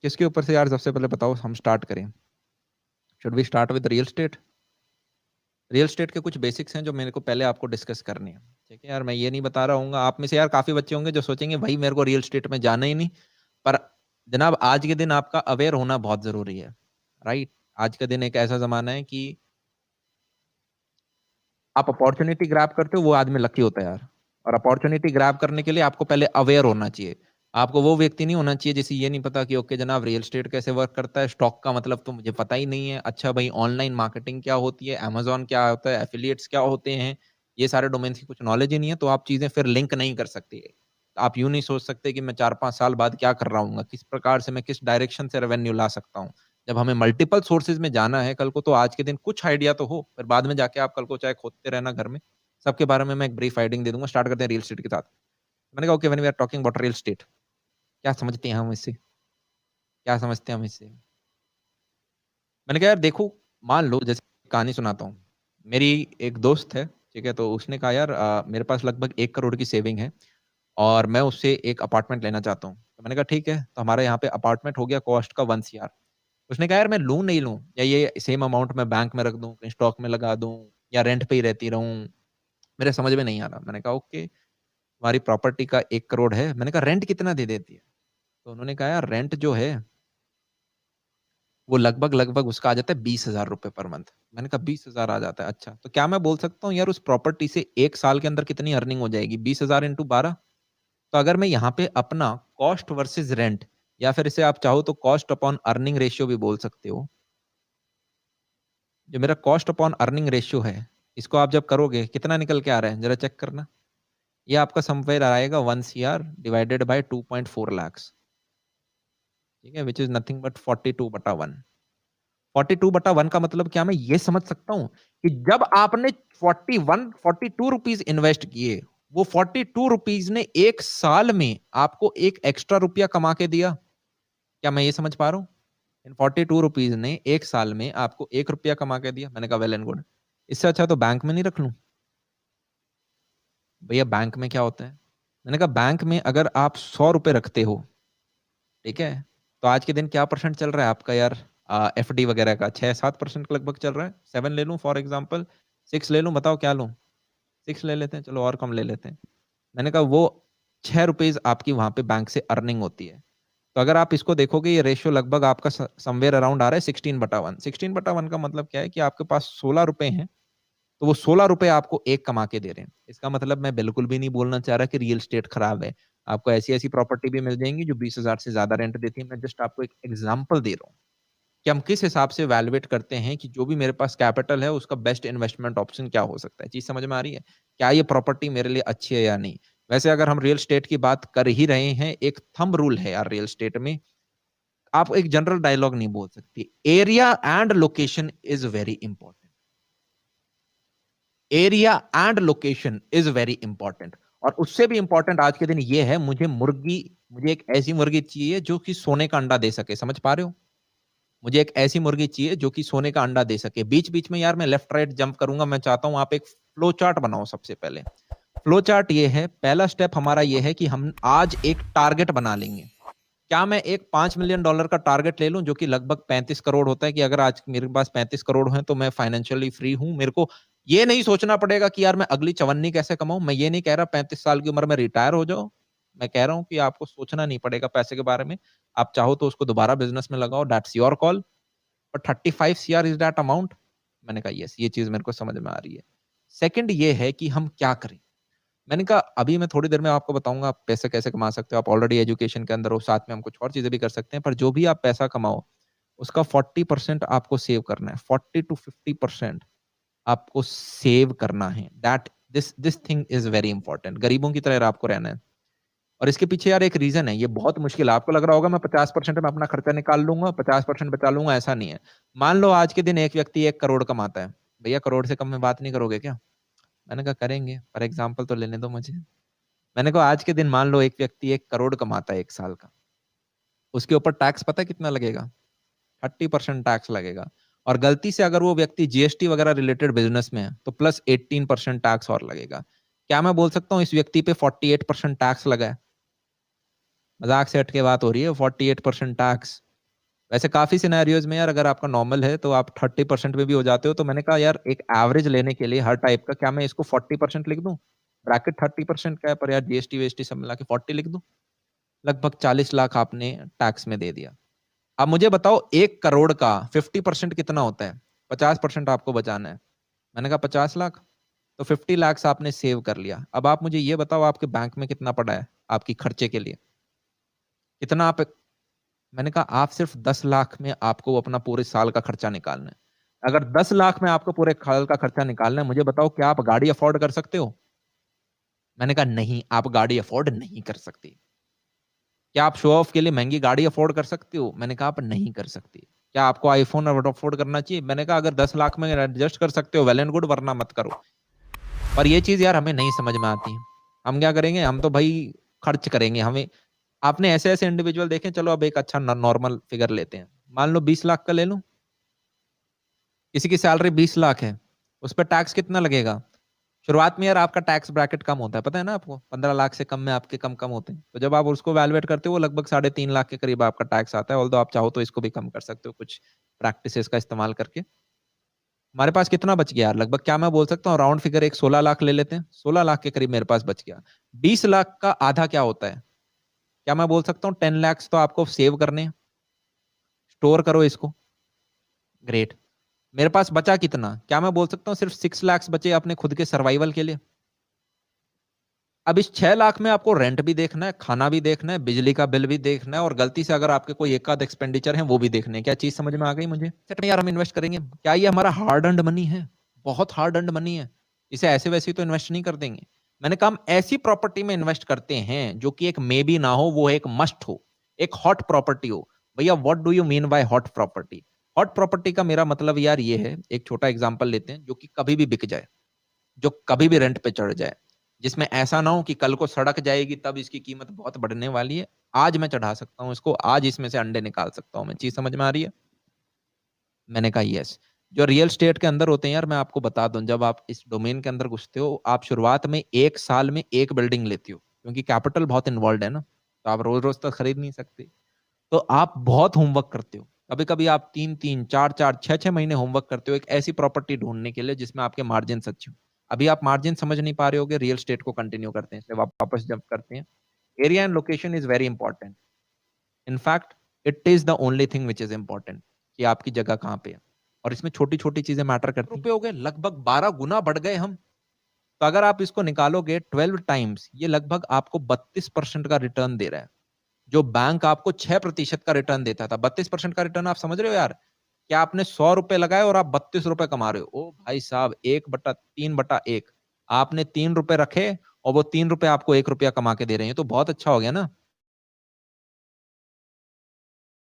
किसके ऊपर से यार सबसे पहले बताओ हम स्टार्ट करें? Should we start with real state? Real state के कुछ बेसिक्स हैं जो मेरे को पहले आपको डिस्कस करनी है। ठीक है यार, मैं ये नहीं बता रहा हूँ, आप में से यार काफी बच्चे होंगे जो सोचेंगे भाई मेरे को रियल स्टेट में जाना ही नहीं। पर जनाब आज के दिन आपका अवेयर होना बहुत जरूरी है। राइट। आज का दिन एक ऐसा जमाना है कि आप अपॉर्चुनिटी ग्रैब करते हो, वो आदमी लकी होता है यार। और अपॉर्चुनिटी ग्रैब करने के लिए आपको पहले अवेयर होना चाहिए। आपको वो व्यक्ति नहीं होना चाहिए जिसे ये नहीं पता कि ओके जनाब रियल स्टेट कैसे वर्क करता है, स्टॉक का मतलब तो मुझे पता ही नहीं है। अच्छा भाई, ऑनलाइन मार्केटिंग क्या होती है, अमेजोन क्या होता है, एफिलिएट्स क्या होते हैं, ये सारे डोमेन की कुछ नॉलेज ही नहीं है, तो आप चीजें फिर लिंक नहीं कर सकते। आप यूं नहीं सोच सकते कि मैं 4-5 साल बाद क्या कर रहा हूँ, किस प्रकार से मैं किस डायरेक्शन से रेवेन्यू ला सकता हूँ। जब हमें मल्टीपल सोर्सेज में जाना है कल को, तो आज के दिन कुछ आइडिया तो हो, फिर बाद में जाके आप कल को चाहे खोदते रहना घर में। सबके बारे में मैं एक ब्रीफ आइडिंग दे दूंगा। स्टार्ट करते हैं रियल एस्टेट के साथ। मैंने कहा okay, when we are talking about real estate, क्या समझते हैं हम इससे, क्या समझते हैं हम इससे? मैंने कहा यार देखो, मान लो जैसे कहानी सुनाता हूँ। मेरी एक दोस्त है, ठीक है, तो उसने कहा यार मेरे पास लगभग 1 करोड़ की सेविंग है और मैं उससे एक अपार्टमेंट लेना चाहता हूँ। तो मैंने कहा ठीक है, तो हमारे यहाँ पे अपार्टमेंट हो गया कॉस्ट का 1 CR। उसने कहा यार मैं लूं नहीं लूं, या ये सेम अमाउंट मैं बैंक में रख दूं, कहीं स्टॉक में लगा दूं, या रेंट पे ही रहती रहूं, मेरे समझ में नहीं आ रहा। मैंने कहा ओके, तुम्हारी प्रॉपर्टी का 1 करोड़ है। मैंने कहा रेंट कितना दे देती है? तो उन्होंने कहा यार रेंट जो है वो लगभग लगभग उसका आ जाता है 20,000 रुपए पर मंथ। मैंने कहा 20,000 आ जाता है, अच्छा तो क्या मैं बोल सकता हूँ यार उस प्रॉपर्टी से 1 साल के अंदर कितनी अर्निंग हो जाएगी? 20,000 इंटू 12। तो अगर मैं यहाँ पे अपना कॉस्ट वर्सेज रेंट, या फिर इसे आप चाहो तो कॉस्ट अपॉन अर्निंग रेशियो भी बोल सकते हो, जो मेरा कॉस्ट अपॉन अर्निंग रेशियो है, इसको आप जब करोगे कितना निकल के आ रहा है जरा चेक करना। ये आपका समवेयर आएगा 1 CR डिवाइडेड बाय 2.4 lakhs। ठीक है, विच इज नथिंग बट 42/1। 42/1 का मतलब क्या, मैं ये समझ सकता हूं कि जब आपने 42 रुपीज इन्वेस्ट किए, वो 42 रुपीज ने 1 साल में आपको एक एक्स्ट्रा रुपया कमा के दिया। क्या मैं ये समझ पा रहा हूँ? इन 42 रुपीज ने 1 साल में आपको 1 रुपया कमा के दिया। मैंने कहा वेल एंड गुड, इससे अच्छा तो बैंक में नहीं रख लूं? भैया बैंक में क्या होता है? मैंने कहा बैंक में अगर आप 100 रुपए रखते हो, ठीक है, तो आज के दिन क्या परसेंट चल रहा है आपका यार? FD वगैरह का 6-7% के लगभग चल रहा है। 7 ले लूं फॉर एग्जाम्पल, 6 ले लूं, बताओ क्या लूं? 6 ले लेते हैं, चलो और कम ले लेते हैं। मैंने कहा वो 6 रुपीज आपकी वहां पे बैंक से अर्निंग होती है। तो अगर आप इसको देखोगे, ये रेशियो लगभग आपका समवेयर अराउंड आ रहा है 16/1। 16/1 का मतलब क्या है कि आपके पास 16 रुपए हैं, तो वो 16 रुपए आपको एक कमा के दे रहे हैं। इसका मतलब मैं बिल्कुल भी नहीं बोलना चाह रहा कि रियल स्टेट खराब है। आपको ऐसी ऐसी प्रॉपर्टी भी मिल जाएंगी जो 20,000 से ज्यादा रेंट देती है। मैं जस्ट आपको एक एग्जाम्पल दे रहा हूँ कि हम किस हिसाब से वैल्यूएट करते हैं कि जो भी मेरे पास कैपिटल है उसका बेस्ट इन्वेस्टमेंट ऑप्शन क्या हो सकता है। चीज समझ में आ रही है? क्या ये प्रॉपर्टी मेरे लिए अच्छी है या नहीं? वैसे अगर हम रियल स्टेट की बात कर ही रहे हैं, एक थंब रूल है यार रियल स्टेट में, आप एक जनरल डायलॉग नहीं बोल सकती। Area and location is very important. Area and location is very important. और उससे भी इंपॉर्टेंट आज के दिन ये है, मुझे एक ऐसी मुर्गी चाहिए जो कि सोने का अंडा दे सके। समझ पा रहे हो? मुझे एक ऐसी मुर्गी चाहिए जो कि सोने का अंडा दे सके। बीच बीच में यार मैं लेफ्ट राइट जंप करूंगा, मैं चाहता हूं आप एक फ्लो चार्ट बनाओ। सबसे पहले फ्लो चार्ट ये है, पहला स्टेप हमारा ये है कि हम आज एक टारगेट बना लेंगे। क्या मैं एक $5 मिलियन का टारगेट ले लूं जो कि लगभग 35 करोड़ होता है, कि अगर आज मेरे पास 35 करोड़ है तो मैं फाइनेंशियली फ्री हूं? मेरे को ये नहीं सोचना पड़ेगा कि यार मैं अगली चवन्नी कैसे कमाऊं। मैं ये नहीं कह रहा 35 साल की उम्र में रिटायर हो जाओ। मैं कह रहा हूं कि आपको सोचना नहीं पड़ेगा पैसे के बारे में। आप चाहो तो उसको दोबारा बिजनेस में लगाओ, दैट्स योर कॉल। और 35 CR इज दैट अमाउंट? मैंने कहा यस, ये चीज मेरे को समझ में आ रही है। सेकंड ये है कि हम क्या करें। मैंने कहा अभी मैं थोड़ी देर में आपको बताऊंगा आप पैसे कैसे कमा सकते हो। आप ऑलरेडी एजुकेशन के अंदर हो, साथ में हम कुछ और चीजें भी कर सकते हैं। पर जो भी आप पैसा कमाओ उसका 40% आपको सेव करना है। 40 to 50% आपको सेव करना है। That this thing is very important. गरीबों की तरह आपको रहना है। और इसके पीछे यार एक रीजन है, ये बहुत मुश्किल है। आपको लग रहा होगा मैं 50% में अपना खर्चा निकाल लूंगा, 50% बचा लूंगा, ऐसा नहीं है। मान लो आज के दिन एक व्यक्ति 1 करोड़ कमाता है, भैया करोड़ से कम में बात नहीं करोगे क्या? मैंने कहा करेंगे, पर एग्जाम्पल तो लेने दो मुझे। मैंने कहा आज के दिन मान लो एक व्यक्ति 1 करोड़ कमाता है 1 साल का, उसके ऊपर टैक्स पता है कितना लगेगा? 30% टैक्स लगेगा। और गलती से अगर वो व्यक्ति GST वगैरह रिलेटेड बिजनेस में है तो प्लस 18% टैक्स और लगेगा। क्या मैं बोल सकता हूँ इस व्यक्ति पे 48% टैक्स लगा है? मजाक से हट के बात हो रही है, 48% टैक्स। वैसे काफ़ी सिनेरियोज़ में यार अगर आपका नॉर्मल है तो आप 30% में भी हो जाते हो, तो मैंने कहा यार एक एवरेज लेने के लिए हर टाइप का क्या मैं इसको 40% लिख दूँ? ब्रैकेट 30% का है पर यार जीएसटी-वीएसटी सब मिला के 40 लिख दूँ? लगभग 40 लाख आपने टैक्स में दे दिया। अब मुझे बताओ 1 करोड़ का 50% कितना होता है? 50% आपको बचाना है। मैंने कहा 50 लाख, तो 50 लैक्स आपने सेव कर लिया। अब आप मुझे ये बताओ आपके बैंक में कितना पड़ा है आपकी खर्चे के लिए? कितना आप मैंने कहा आप सिर्फ 10 लाख में आपको अपना पूरे साल का खर्चा निकालना है। अगर 10 लाख में आपको पूरे साल का खर्चा निकालना है, मुझे बताओ क्या आप गाड़ी अफोर्ड कर सकते हो? मैंने कहा नहीं, आप गाड़ी अफोर्ड नहीं कर सकते। क्या आप शो ऑफ के लिए महँगी गाड़ी अफोर्ड कर सकते हो? मैंने कहा आप नहीं कर सकते। क्या आपको आईफ़ोन अफोर्ड करना चाहिए? मैंने कहा अगर 10 लाख में एडजस्ट कर सकते हो वेल एंड गुड वरना मत करो। पर ये चीज़ यार हमें नहीं समझ में आती है। हम क्या करेंगे? हम तो भई खर्च करेंगे। हमें आपने ऐसे-ऐसे इंडिविजुअल देखे चलो अब एक अच्छा नॉर्मल फिगर लेते हैं। मान लो 20 लाख का ले लूँ, किसी की सैलरी 20 लाख है, उस पे टैक्स कितना लगेगा? शुरुआत में यार आपका टैक्स ब्रैकेट कम होता है, पता है ना आपको? 15 लाख से कम में आपके कम-कम होते हैं। तो जब आप उसको वैल्यूएट करते हो वो लगभग साढ़े 3 लाख के करीब आपका टैक्स आता है, ऑल्दो आप चाहो तो इसको भी कम कर सकते हो कुछ प्रैक्टिसेज़ का इस्तेमाल करके। हमारे पास कितना बच गया यार? लगभग क्या मैं बोल सकता हूँ राउंड फिगर एक 16 लाख ले लेते हैं। 16 लाख के करीब मेरे पास बच गया। 20 लाख का आधा क्या होता है? क्या मैं बोल सकता हूँ 10 लैक्स तो आपको सेव करने हैं, स्टोर करो इसको। ग्रेट। मेरे पास बचा कितना? क्या मैं बोल सकता हूँ सिर्फ 6 लैक्स बचे अपने खुद के सर्वाइवल के लिए? अब इस 6 लाख में आपको रेंट भी देखना है, खाना भी देखना है, बिजली का बिल भी देखना है और गलती से अगर आपके कोई एक आध एक्सपेंडिचर है वो भी देखने हैं। क्या चीज़ समझ में आ गई मुझे? सेट में यार हम इन्वेस्ट करेंगे। क्या ये हमारा हार्ड अर्न्ड मनी है? बहुत हार्ड अर्न्ड मनी है। इसे ऐसे-वैसे तो इन्वेस्ट नहीं कर देंगे। मैंने कहा हम ऐसी प्रॉपर्टी में इन्वेस्ट करते हैं जो कि एक मेबी ना हो, वो एक मस्ट हो, एक हॉट प्रॉपर्टी हो। भैया what do you mean by hot property? Hot property का मेरा मतलब यार ये है, एक छोटा एग्जांपल लेते हैं जो कि कभी भी बिक जाए, जो कभी भी रेंट पे चढ़ जाए। जिसमें ऐसा ना हो कि कल को सड़क जाएगी तब इसकी कीमत बहुत बढ़ने वाली है। आज मैं चढ़ा सकता हूँ इसको, आज इसमें से अंडे निकाल सकता हूँ मैं। चीज़ समझ में आ रही है? मैंने कहा यस। जो रियल एस्टेट के अंदर होते हैं यार मैं आपको बता दूँ जब आप इस डोमेन के अंदर घुसते हो, आप शुरुआत में 1 साल में 1 बिल्डिंग लेते हो, क्योंकि कैपिटल बहुत इन्वॉल्व्ड है ना, तो आप रोज़-रोज़ तो खरीद नहीं सकते। तो आप बहुत होमवर्क करते हो। कभी-कभी आप 3-3, 4-4, 6-6 महीने होमवर्क करते हो एक ऐसी प्रॉपर्टी ढूँढने के लिए जिसमें आपके मार्जिन्स अच्छे हों। अभी आप मार्जिन समझ नहीं पा रहे होगे, रियल एस्टेट को कंटिन्यू करते हैं, इसलिए वापस जंप करते हैं। Area and location is very important. In fact it is the only thing which is important कि आपकी जगह कहाँ पे है और इसमें छोटी-छोटी चीज़ें मैटर करती हैं। रुपए हो गए लगभग 12 गुना बढ़ गए हम। तो अगर आप इसको निकालोगे 12 टाइम्स ये लगभग आपको 32% का रिटर्न दे रहा है। जो बैंक आपको 6% का रिटर्न देता था। 32% का रिटर्न आप समझ रहे हो यार? क्या आपने ₹100 लगाए और आप ₹32 कमा रहे हो। ओ भाई साहब 1/3/1 आपने ₹3 रखे और वो ₹3 आपको ₹1 कमा के दे रहे हैं। ये तो बहुत अच्छा हो गया ना?